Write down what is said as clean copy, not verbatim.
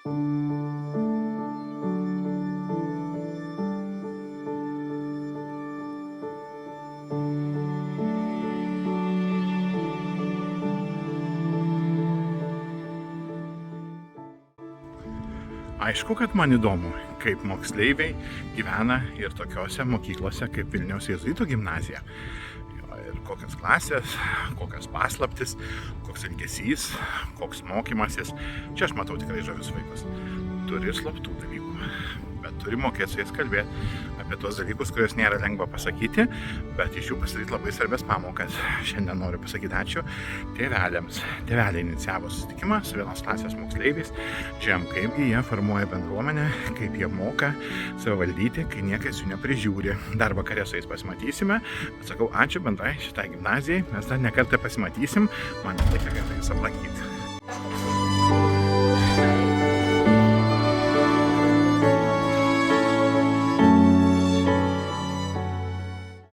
Aišku, kad man įdomu, kaip moksleiviai gyvena ir tokiose mokyklose kaip Vilniaus jėzuitų gimnazija. Ir kokios klasės, kokios paslaptis, koks elgesys, koks mokymasis. Čia aš matau tikrai žavius vaikus. Turi slaptų dalykų, bet turi mokėti su jais kalbėti apie tuos dalykus, kuriuos nėra lengva pasakyti, bet iš jų pasidaryti labai svarbias pamokas. Šiandien noriu pasakyti ačiū tėveliams. Tėveliai inicijavo susitikimą su vienos klasės moksleiviais. Žiūrėjom, kaipgi jie formuoja bendruomenę, kaip jie moka save valdyti, kai niekas jų neprižiūri. Dar vakare su jais pasimatysime. Bet sakau, ačiū bendrai šitai gimnazijai. Mes dar nekartą pasimatysim. Man reikia kartais aplankyti.